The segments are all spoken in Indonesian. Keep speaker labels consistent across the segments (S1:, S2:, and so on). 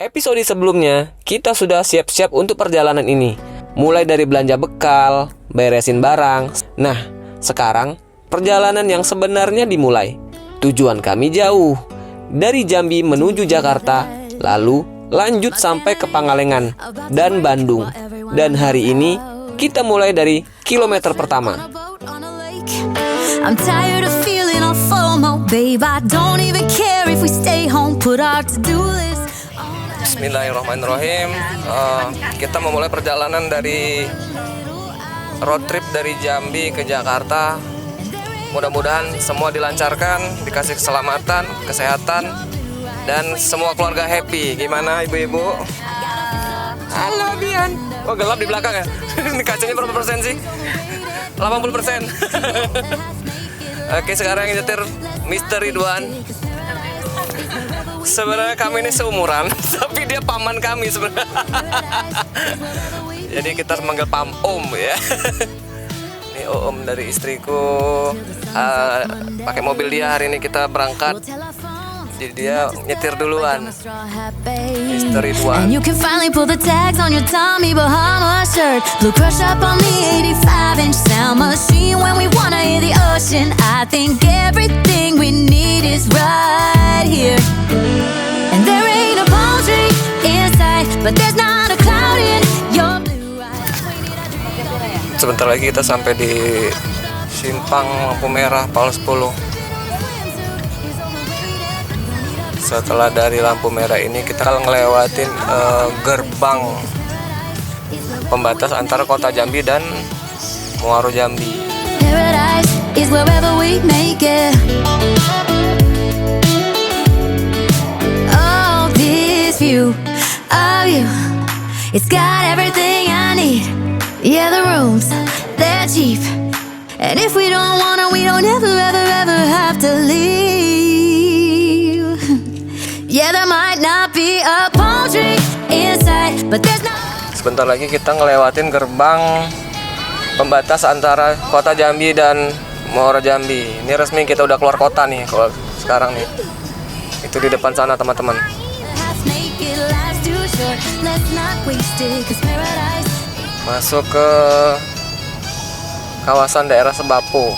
S1: Episode sebelumnya, kita sudah siap-siap untuk perjalanan ini. Mulai dari belanja bekal, beresin barang. Nah, sekarang perjalanan yang sebenarnya dimulai. Tujuan kami jauh, dari Jambi menuju Jakarta, lalu lanjut sampai ke Pangalengan dan Bandung. Dan hari ini kita mulai dari kilometer pertama.
S2: I'm tired of feeling all FOMO, babe. I don't even care if we stay home, put our to-do list.
S1: Bismillahirrahmanirrahim. Kita memulai perjalanan dari road trip dari Jambi ke Jakarta. Mudah-mudahan semua dilancarkan, dikasih keselamatan, kesehatan, dan semua keluarga happy. Gimana ibu-ibu? Halo Bian. Oh, gelap di belakang ya? Ini kacanya berapa persen sih? 80%. Oke, sekarang yang nyetir Mr. Ridwan. Sebenarnya kami ini seumuran, tapi dia paman kami sebenarnya. Jadi kita manggil Pam Om ya. Ini Om dari istriku. Pakai mobil dia hari ini kita berangkat. Jadi dia nyetir duluan. Mr. Ridwan.
S2: And you can finally pull the tags on your Tommy Bahama shirt. Blue crush up on the 85-inch sound machine when we wanna hear the ocean. I think everything we need is right here. And there ain't a palm tree in sight, but there's not a cloud in your blue eyes.
S1: Sebentar lagi kita sampai di Simpang Lampu Merah Pal 10. Setelah dari lampu merah ini kita akan ngelewatin gerbang pembatas antara kota Jambi dan Muaro Jambi.
S2: Paradise is wherever we make it. Oh, this view of you, it's got everything I need. Yeah, the rooms, they're cheap. And if we don't wanna, we don't ever, ever, ever have to leave. Yeah, there might not be a palm tree inside, but there's no.
S1: Sebentar lagi kita ngelewatin gerbang pembatas antara kota Jambi dan Muaro Jambi. Ini resmi kita udah keluar kota nih kalau sekarang nih. Itu di depan sana teman-teman. Masuk ke kawasan daerah Sebapo,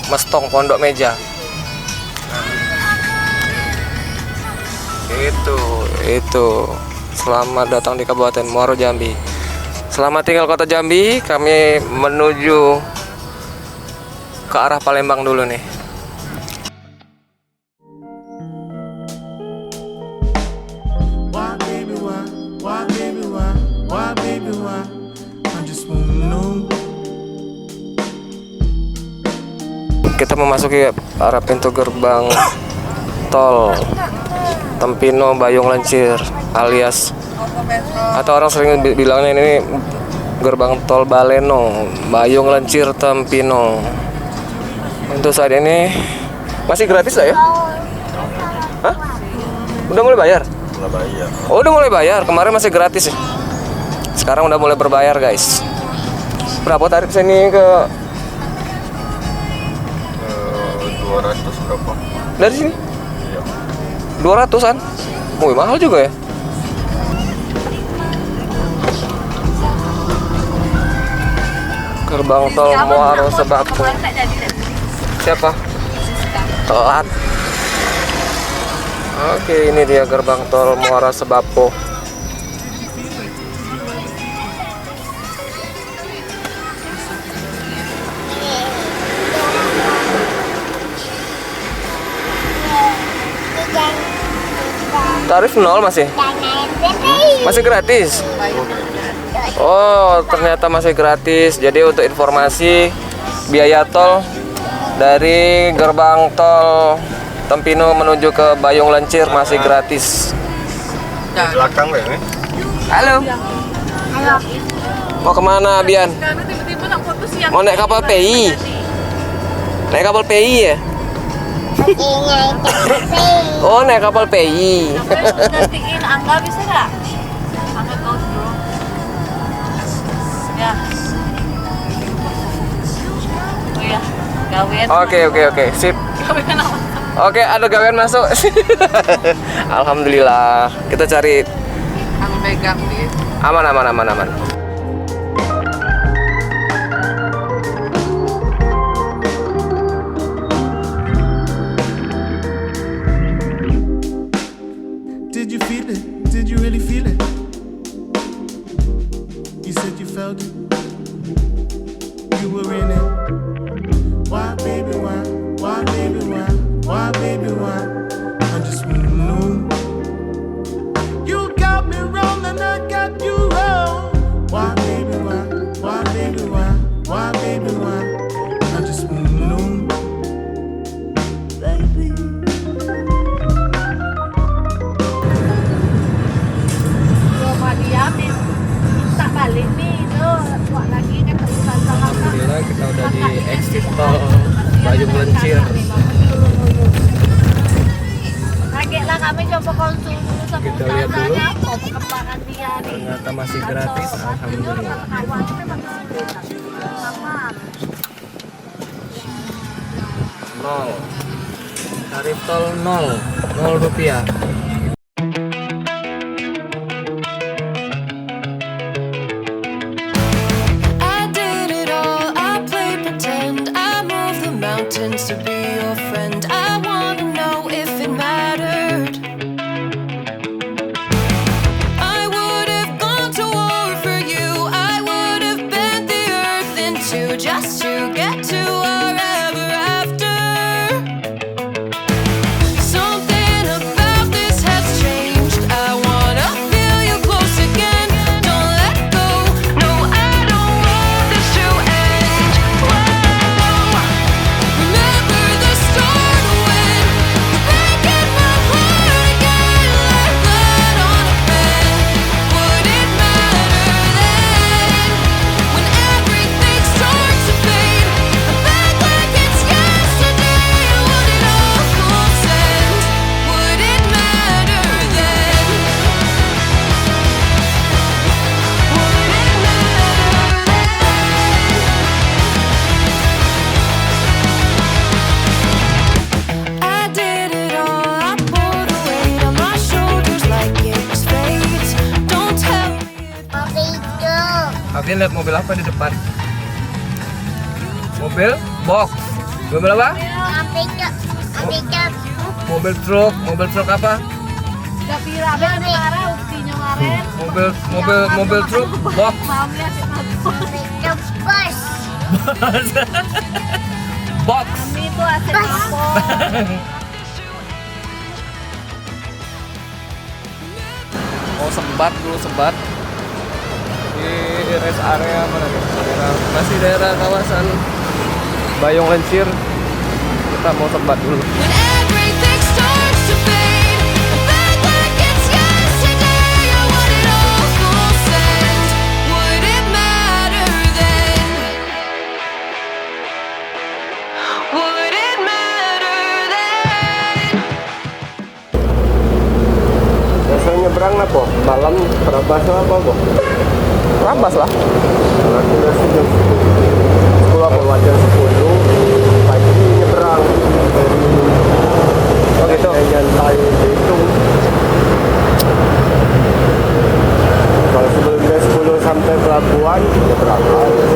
S1: Mestong, Pondok Meja. Itu. Selamat datang di Kabupaten Muaro Jambi. Selamat tinggal kota Jambi. Kami menuju ke arah Palembang dulu nih. Kita memasuki arah pintu gerbang tol Tempino Bayung Lencir alias atau orang sering bilangnya ini gerbang tol Baleno Bayung Lencir Tempino. Untuk saat ini masih gratis lah ya? Hah? Udah mulai bayar?
S3: Udah bayar.
S1: Oh, udah mulai bayar. Kemarin masih gratis ya. Sekarang udah mulai berbayar guys. Berapa tarif sini ke
S3: 200 berapa?
S1: dari sini?
S3: Iya.
S1: 200-an. Wih, mahal juga ya. Gerbang tol Muaro Sebapo. Siapa? Telat. Oke, ini dia gerbang tol Muaro Sebapo. Tarif nol masih? Masih gratis? Oh, ternyata masih gratis. Jadi untuk informasi, biaya tol dari gerbang tol Tempino menuju ke Bayung Lencir masih gratis.
S3: Belakang deh nih.
S1: Halo. Mau kemana Bian? Mau naik kapal PI? Naik kapal PI ya? Oh, naik kapal PI.
S4: Gantiin Angga bisa nggak? Angga kau dulu. Ya. Oh ya, gawean.
S1: Oke, sip.
S4: Gawean apa?
S1: Oke, ada gawean masuk. Alhamdulillah. Kita cari
S5: pegang nih.
S1: Aman, aman, aman, aman.
S6: Did you feel it? Did you really feel it? You said you felt it. You were in it. Why, baby, why? Why, baby, why? Why, baby, why? I just wanna know. You got me wrong and I got you wrong. Why, baby, why? Why, baby, why? Why, baby, why? I just wanna know. Baby.
S4: Rumah dia nih tak balik nih tuh buat lagi kan terusan sama
S1: Alhamdulillah kita udah di exit tol Bayung Lencir.
S4: kagetlah kami coba konsul dulu sama
S1: Kita lihat dulu.
S4: usahanya apa perkembangan dia nih.
S1: Ternyata masih gratis, alhamdulillah.
S4: Awalnya memang sama.
S1: Nol. Tarif tol 0 rupiah.
S7: I did it all, I played pretend, I moved the mountains to be your friend. I wanna know if it mattered. I would have gone to war for you, I would have bent the earth in two just to get to our ever after. Something about this has changed, I wanna feel you close again. Don't let go, no, I don't want this to end. Whoa. Remember the start when you're breaking my heart again, like blood on a pen. Would it matter then when everything starts to fade? I'm back like it's yesterday. Would it all consent? Would it matter then? Would it matter then? I did it all, I pulled the weight on my shoulders like it was fate. Don't tell me
S1: Alvin lihat mobil apa di depan? Mobil box. Mobil apa? Mobil truk apa?
S4: Gak pira ben marah uktinya kemarin.
S1: Mobil truk box.
S4: Mau lihat
S1: Box.
S4: kami itu aset apa?
S1: Mau sebat dulu sebat di rest area mana nih? Masih daerah kawasan Bayung Lencir. Kita mau sebat dulu.
S7: when everything starts to fade. I'm back like it's yesterday. Would it all consent? Would it matter then? Would it matter then?
S3: Biasanya nyebrang apa? Malam terabas apa kok?
S1: Rambas lah.
S3: Aku udah sejam 10 apa wajar 10 pagi nyebrang
S1: Oh gitu.
S3: nyantai dihitung. Kalau sebelumnya 10 sampai pelabuhan nyebrang aja.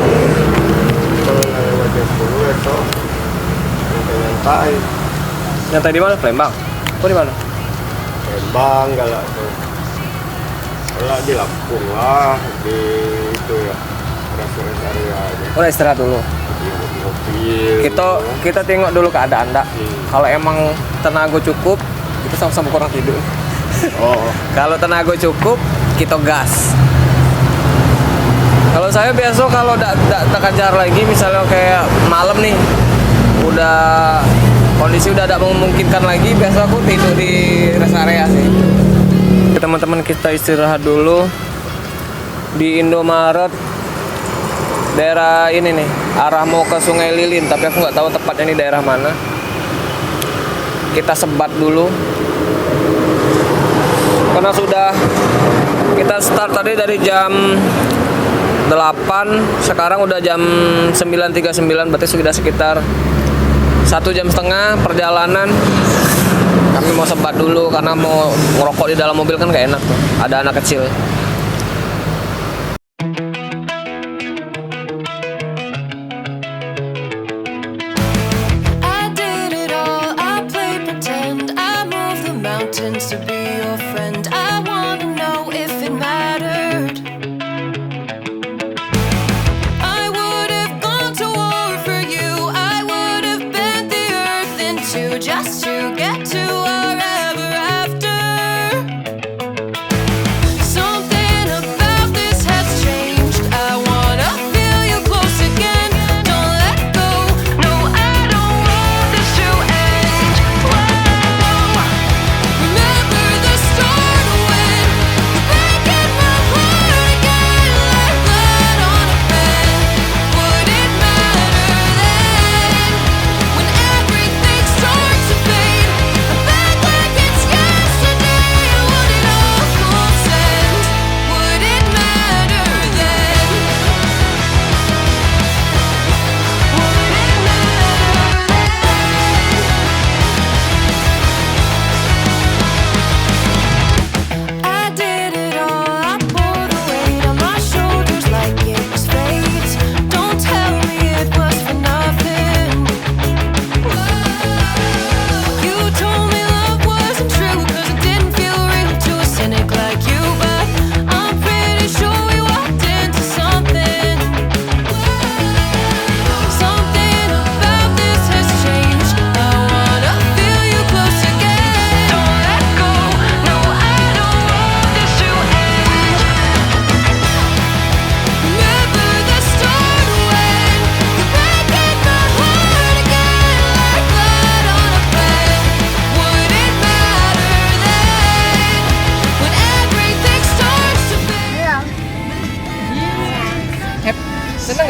S3: Kalau wajar 10 esok nyantai.
S1: Nyantai di mana? Palembang. Oh di mana?
S3: Palembang galak tuh. Kalau di Lampung lah, di itu ya rest area aja.
S1: Oh istirahat dulu.
S3: Di mobil.
S1: Kita tengok dulu keadaan dak. Kalau emang tenaga cukup, kita sama-sama kurang tidur.
S3: Oh,
S1: Kalau tenaga cukup, kita gas. Kalau saya biasa kalau tak kejar lagi, misalnya kayak malam nih, udah kondisi udah tidak memungkinkan lagi, biasa aku tidur di rest area sih. Teman-teman kita istirahat dulu di Indomaret daerah ini nih, arah mau ke Sungai Lilin, tapi aku nggak tahu tepatnya ini daerah mana. Kita sebat dulu karena sudah kita start tadi dari jam 8, sekarang udah jam 9.39, berarti sudah sekitar 1,5 jam perjalanan. Kami mau sebat dulu karena mau ngerokok di dalam mobil kan gak enak tuh, ada anak kecil.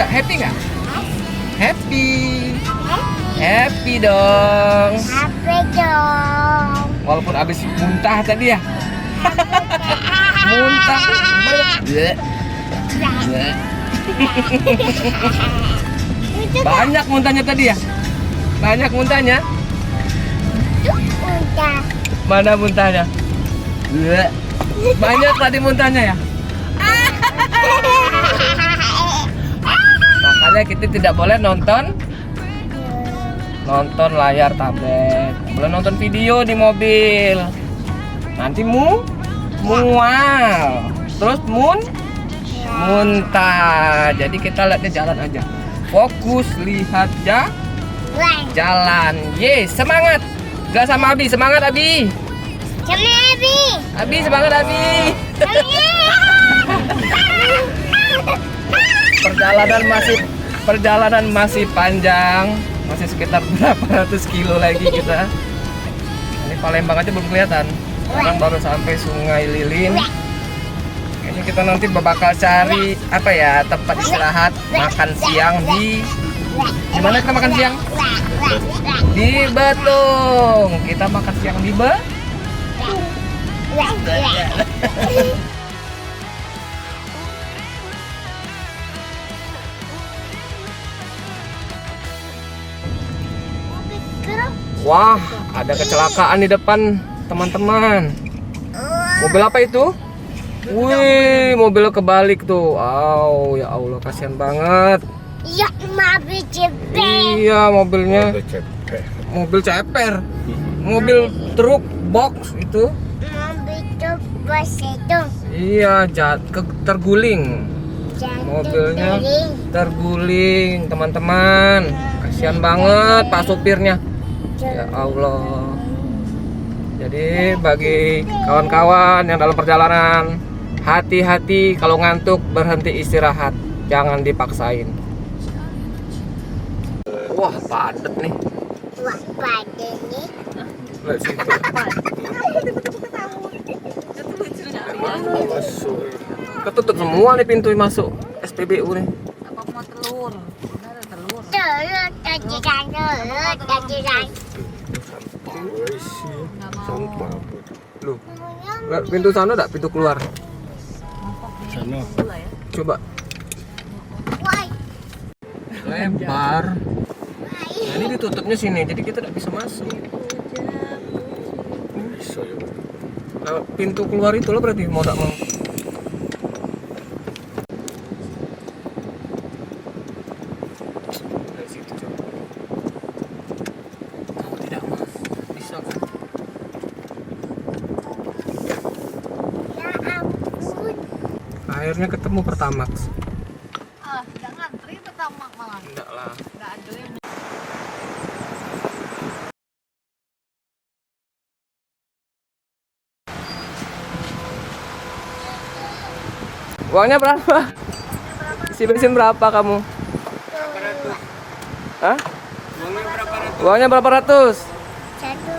S1: nggak? Happy nggak? Happy. Happy dong.
S5: Apa dong?
S1: Walaupun abis muntah tadi ya. Muntah. Bleh. Bleh. Banyak muntahnya tadi ya? Banyak muntahnya?
S5: Udah.
S1: Mana muntahnya? Bleh. Banyak tadi muntahnya ya? Makanya kita tidak boleh nonton layar tablet, nggak boleh nonton video di mobil. Nanti mual, terus muntah. Jadi kita lihatnya jalan aja. Fokus lihat jalan. Ye, semangat. Gak sama Abi, semangat Abi.
S5: Sama Abi.
S1: Abi semangat Abi. Perjalanan masih panjang, masih sekitar berapa ratus kilo lagi kita. Ini Palembang aja belum kelihatan. Sekarang baru sampai Sungai Lilin. Kayaknya kita nanti bakal cari apa ya, tempat istirahat makan siang di mana kita makan siang? Di Betung. Kita makan siang di Wah, ada kecelakaan di depan, teman-teman. Mobil apa itu? Wih, mobil kebalik tuh. Ya Allah, kasihan banget.
S5: Ya, mobil cepet.
S1: Iya, mobilnya mobil ceper. Mobil truk box itu.
S5: Mobil tuh bos itu.
S1: Iya, terguling. Mobilnya terguling, teman-teman. Kasihan banget Pak supirnya. Ya Allah. Jadi bagi kawan-kawan yang dalam perjalanan, hati-hati kalau ngantuk, berhenti istirahat, jangan dipaksain. Wah, padat nih.
S5: Wah, padat nih.
S1: Lihat situ. Ketutup semua nih pintu masuk SPBU nih.
S5: Telur, tadi kan.
S1: Loh, lihat pintu sana enggak? Pintu keluar.
S3: Sana.
S1: Coba.
S5: Wah,
S1: Lebar. Nah, ini ditutupnya sini, jadi kita tidak bisa masuk.
S3: Bisa ya.
S1: Nah, pintu keluar itu loh berarti mau tidak mau. Dari situ coba. Mau tidak mas? Bisa kan?
S5: ya ampun.
S1: Akhirnya ketemu Pertamax.
S4: Tidak ngantri pertama malah.
S1: Enggak lah.
S4: Tidak ada yang
S1: Uangnya berapa? Isi bensin berapa kamu? Hah? Uangnya berapa ratus?
S5: Satu.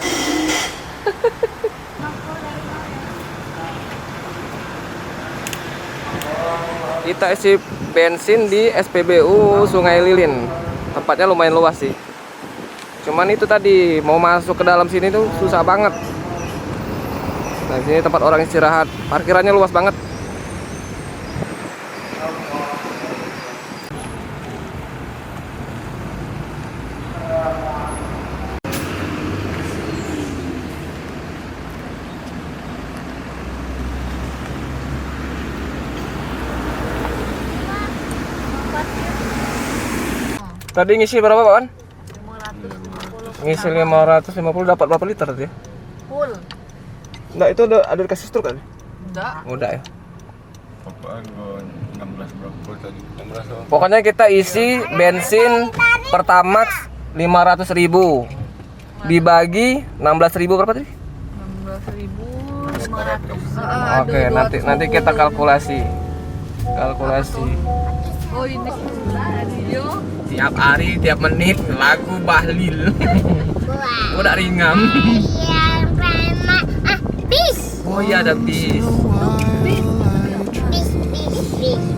S1: Kita isi bensin di SPBU Sungai Lilin. Tempatnya lumayan luas sih. Cuman itu tadi mau masuk ke dalam sini tuh susah banget. Nah, sini tempat orang istirahat. Parkirannya luas banget. Tadi ngisi berapa, Pak?
S4: 550
S1: Ngisi 550 dapat berapa liter tadi?
S4: full.
S1: Enggak, itu ada dikasih struk kan?
S4: Enggak.
S1: Udah ya.
S3: Apaan gua 16 berapa tadi? 16 doang.
S1: Pokoknya kita isi bensin Pertamax 500.000. Dibagi 16.000 berapa tadi?
S4: 16.500.
S1: Oke, nanti kita kalkulasi.
S4: Oh, ini radio.
S1: Tiap hari, tiap menit lagu Bahlil. Udah ringam.
S5: Yang pertama, bis.
S1: Oh iya ada bis.
S5: Bis.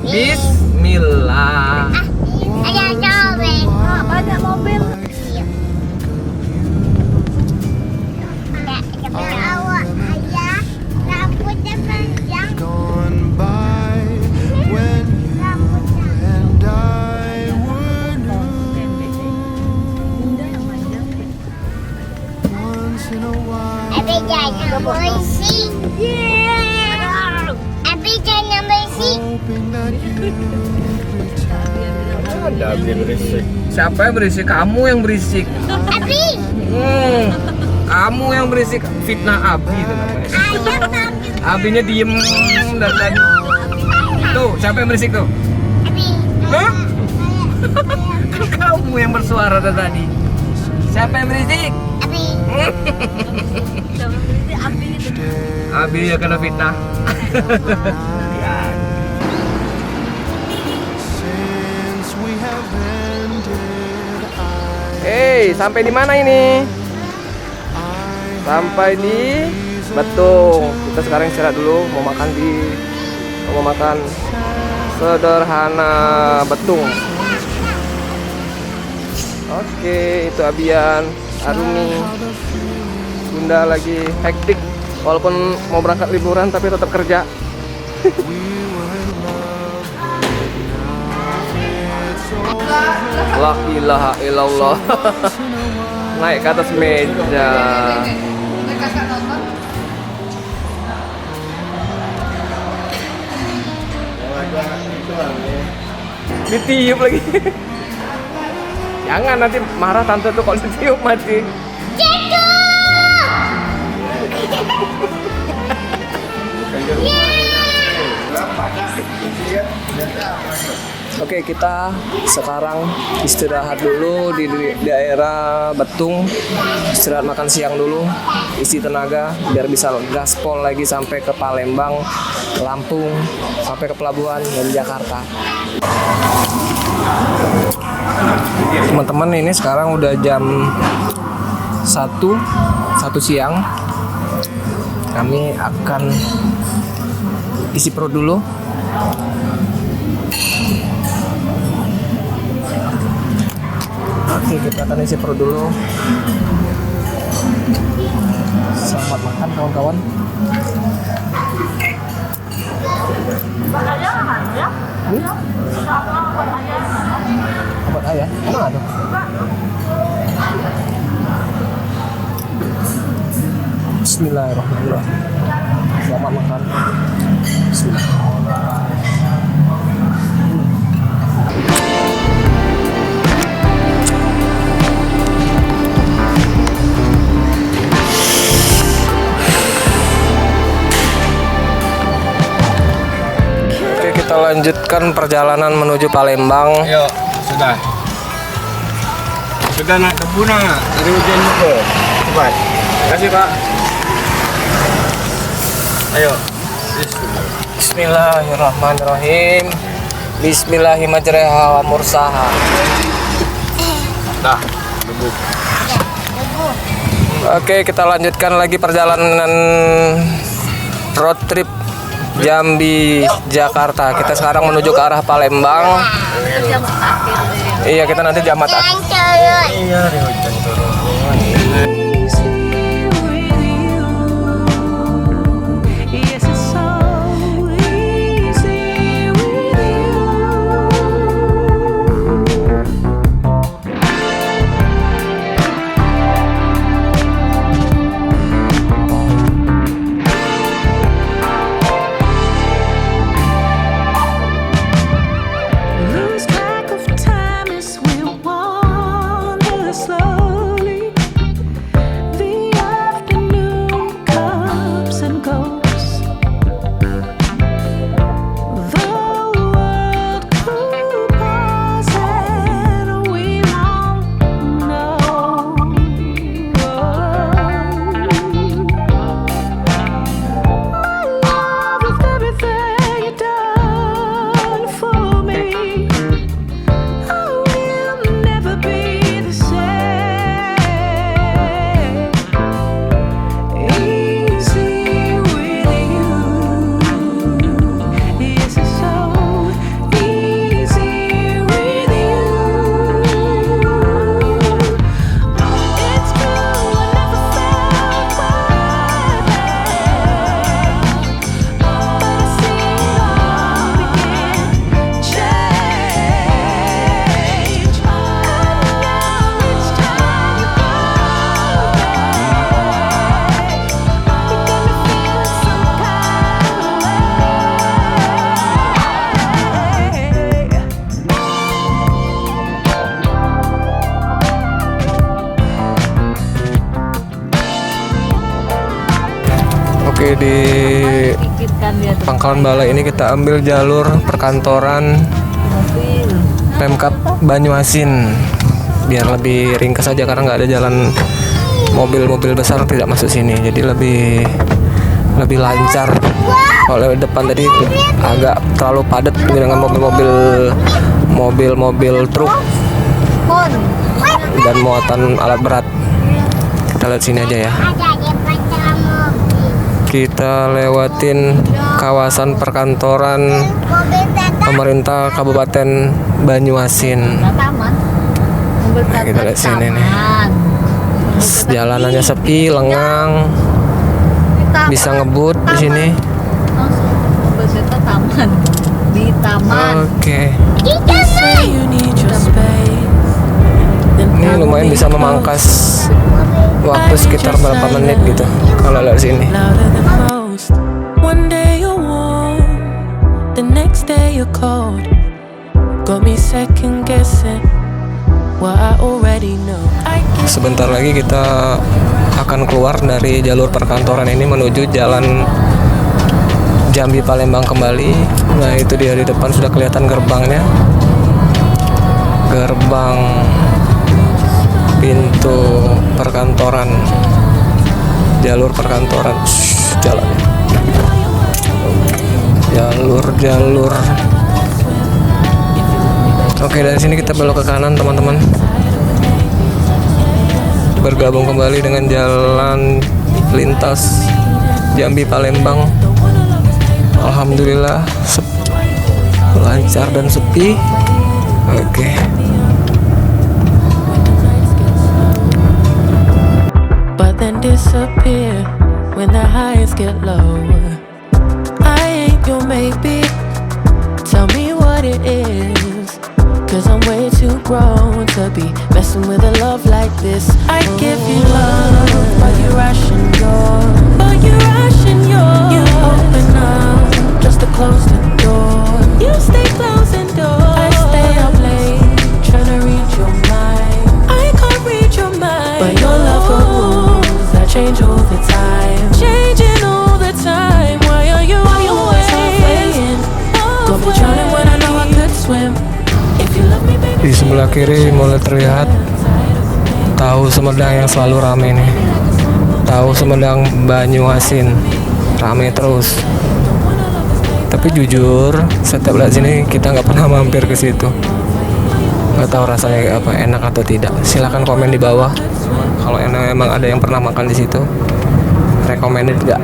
S1: Bismillah.
S3: Ada Abi berisik.
S1: Siapa yang berisik? Kamu yang berisik.
S5: Abi.
S1: Kamu yang berisik. Fitnah Abi itu namanya. Abinya diem dari tadi. Tuh, siapa yang berisik tuh?
S5: Abi.
S1: Hah? Kamu yang bersuara dari tadi. Siapa yang berisik?
S5: Abi.
S1: Abi ya kena fitnah.
S6: Since we have ended,
S1: Sampai di mana ini? Sampai di Betung. Kita sekarang istirahat dulu, mau makan sederhana Betung. Oke, itu Abian, Arumi, Bunda lagi hektik. Walaupun mau berangkat liburan tapi tetap kerja. La ilaha illallah. Naik ke atas meja. Ditiup lagi. Jangan, nanti marah tante tuh kalau ditiup mati. Oke, kita sekarang istirahat dulu di daerah Betung. Istirahat makan siang dulu, isi tenaga biar bisa gaspol lagi sampai ke Palembang, Lampung, sampai ke pelabuhan dan Jakarta. Teman-teman, ini sekarang udah jam 1 siang. Kami akan isi perut dulu. Oke, kita akan isi perut dulu. Selamat makan kawan-kawan. Obat ayah? Mana ada? Bismillahirrahmanirrahim. Selamat makan. Bismillah. Oke, kita lanjutkan perjalanan menuju Palembang.
S3: Ayo, sudah. Sudah nak kebun nak? Ada hujan juga. Cepat. Terima kasih Pak. Ayo.
S1: Bismillahirrahmanirrahim. Bismillahirrahmanirrahim. Mursaha.
S3: Dah. Debu.
S1: Oke, kita lanjutkan lagi perjalanan road trip Jambi Jakarta. Kita sekarang menuju ke arah Palembang. Iya, kita nanti jamat akhir.
S3: Iya, ada hujan turun.
S7: Yes, it's so easy with you. Lose track of time as we wander slowly.
S1: Oke, di
S4: Dikit kan dia tuh
S1: Pangkalan Balai ini kita ambil jalur perkantoran
S4: mobil.
S1: Pemkab Banyuasin biar lebih ringkas aja karena nggak ada jalan mobil-mobil besar tidak masuk sini, jadi lebih lancar. Kalau depan tadi agak terlalu padat dengan mobil-mobil truk
S4: Pun.
S1: dan muatan alat berat. Kita lihat sini aja ya.
S5: Ada di pacar mobil.
S1: Kita lewatin kawasan perkantoran
S5: Mobil datang.
S1: pemerintah Kabupaten Banyuasin.
S4: Nah, taman. Mobil
S1: Nah, kita lihat sini nih.
S4: taman.
S1: Jalanannya sepi, lengang,
S4: Di taman.
S1: bisa ngebut di sini.
S4: Langsung mobil kita taman. Di taman.
S1: Oke,
S7: Say you need your space. Then
S1: ini
S7: I will
S1: lumayan
S7: be
S1: bisa memangkas waktu sekitar berapa menit gitu kalau lewat sini.
S7: louder than most. One day you're warm, the next day you're cold. Got me second guessing what I already know.
S1: Sebentar lagi kita akan keluar dari jalur perkantoran ini menuju jalan Jambi Palembang kembali. Nah, itu dia di depan sudah kelihatan gerbangnya. Gerbang pintu perkantoran, jalur perkantoran. Jalan. Jalur. Oke, dari sini kita belok ke kanan, teman-teman. Bergabung kembali dengan jalan lintas Jambi Palembang. Alhamdulillah lancar dan sepi. Oke.
S7: But then disappear when the highs get lower. I ain't your maybe. Tell me what it is. Cause I'm way too grown to be messing with a love like this. I give you love, but you ration yours. You open up just to close the door. You stay closing doors. I stay up late trying to read your mind. I can't read your mind. But your love got rules that change all the time. Changing all the time. Why are you always halfway in? Got me drowning when I know I could swim. If you love me, baby.
S1: Di sebelah kiri mulai terlihat Tahu Sumedang yang selalu rame nih. Tahu Sumedang Banyuasin rame terus. Tapi jujur setiap lihat sini kita nggak pernah mampir ke situ. Nggak tahu rasanya apa, enak atau tidak. Silahkan komen di bawah kalau emang ada yang pernah makan di situ. Recommended nggak?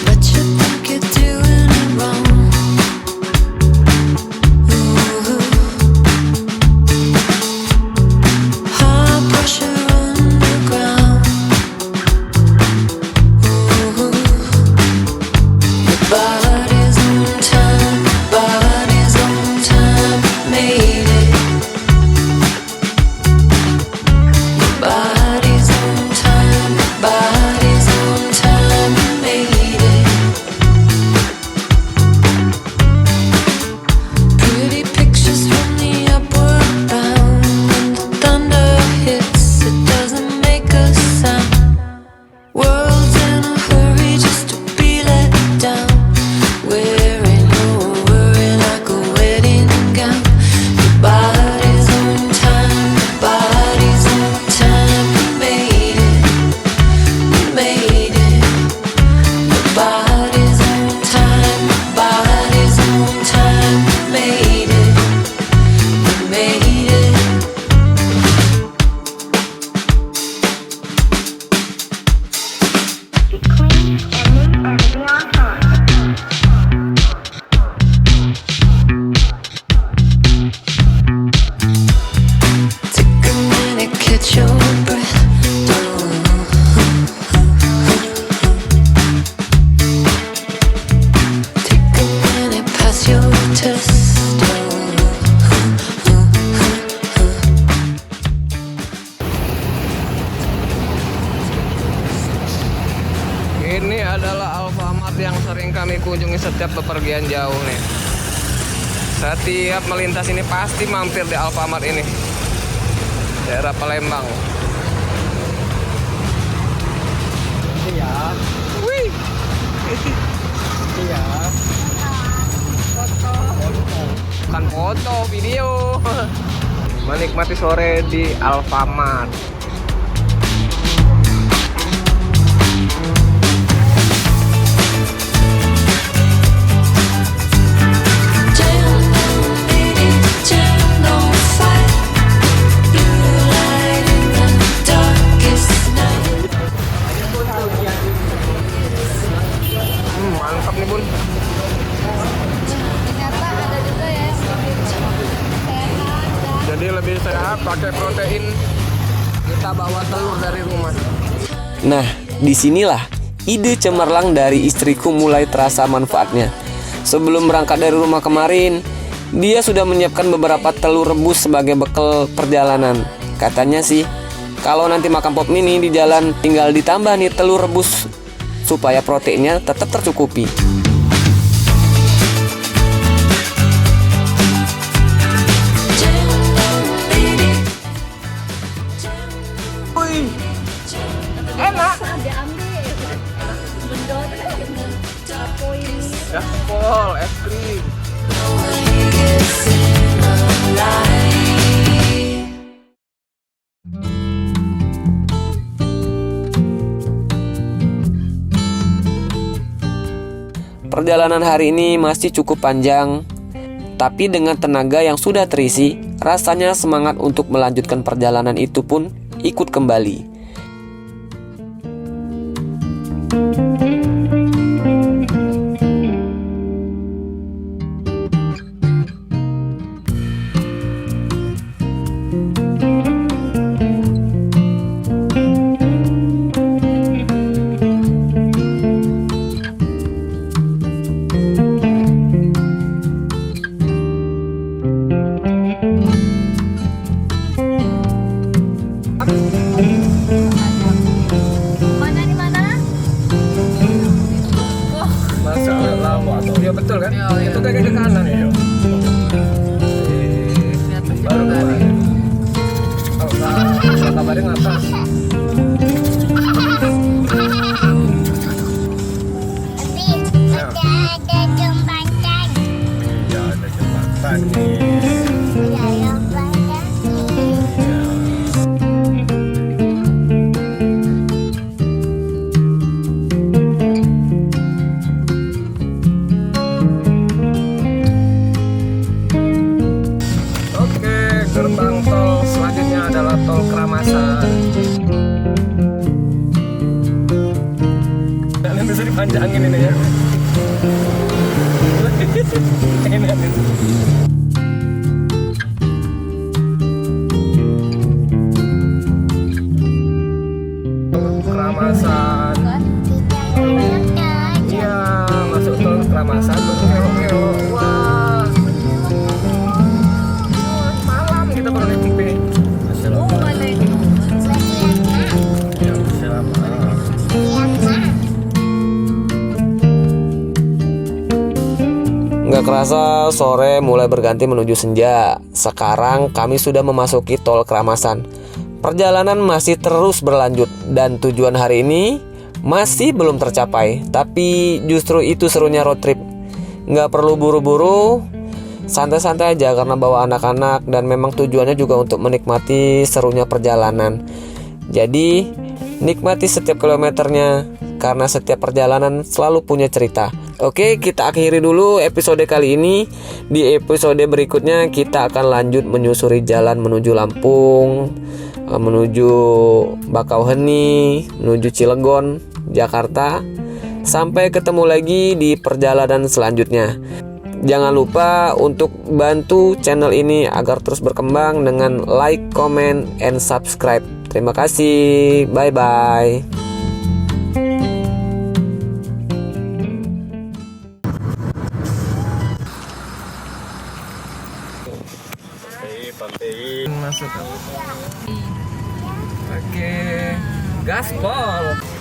S2: But you think you're doing it wrong. High pressure underground. Your body's on time, made it. Your body's on time, made it. Pretty pictures from the upward bound. When the thunder hits, it doesn't make a sound. World's in a hurry just to be let down. Wearing your worry like a wedding gown. Your body's on time, made it, made it. Your body's on time, made it, made it. Take a minute, catch your breath. Take a minute, pass your test.
S1: adalah Alfamart yang sering kami kunjungi setiap bepergian jauh nih. Setiap melintas ini pasti mampir di Alfamart ini, daerah Palembang.
S3: Iya.
S1: Wih.
S3: Iya.
S1: Bukan foto, video. Menikmati sore di Alfamart. Mantap nih bun.
S4: Ternyata ada juga ya yang lebih sehat dan
S1: Jadi lebih sehat pakai protein. Kita bawa telur dari rumah.
S8: Nah, disinilah ide cemerlang dari istriku mulai terasa manfaatnya. Sebelum berangkat dari rumah kemarin, dia sudah menyiapkan beberapa telur rebus sebagai bekal perjalanan. Katanya sih, kalau nanti makan pop mini di jalan tinggal ditambah nih telur rebus supaya proteinnya tetap tercukupi.
S1: Gaspol, es krim.
S8: Perjalanan hari ini masih cukup panjang, tapi dengan tenaga yang sudah terisi, rasanya semangat untuk melanjutkan perjalanan itu pun ikut kembali.
S4: mana di mana?
S1: Masa lama tuh. Ya betul kan? Itu kayak ke kanan ya. Baru kemarin. Oh, kabarin atas.
S5: Tapi ada jembatan.
S3: Iya, ada jembatan nih.
S5: Ada jembatan.
S1: Oke, gerbang tol selanjutnya adalah tol Kramasan. Kalian bisa dipanjangin ini ya. Ini. Kramasan. Iya, masuk tol Kramasan baru kelok-kelok. Wah. Malam kita baru naik TV.
S3: Ya, selamat.
S8: Nggak kerasa sore mulai berganti menuju senja. Sekarang kami sudah memasuki tol Kramasan. Perjalanan masih terus berlanjut dan tujuan hari ini masih belum tercapai. Tapi justru itu serunya road trip. Nggak perlu buru-buru, santai-santai aja karena bawa anak-anak dan memang tujuannya juga untuk menikmati serunya perjalanan. Jadi nikmati setiap kilometernya karena setiap perjalanan selalu punya cerita. Oke, kita akhiri dulu episode kali ini. Di episode berikutnya kita akan lanjut menyusuri jalan menuju Lampung, menuju Bakauheni, menuju Cilegon, Jakarta. Sampai ketemu lagi di perjalanan selanjutnya. Jangan lupa untuk bantu channel ini agar terus berkembang dengan like, comment, and subscribe. Terima kasih. Bye-bye.
S1: Masuk. Oke. Gaspol.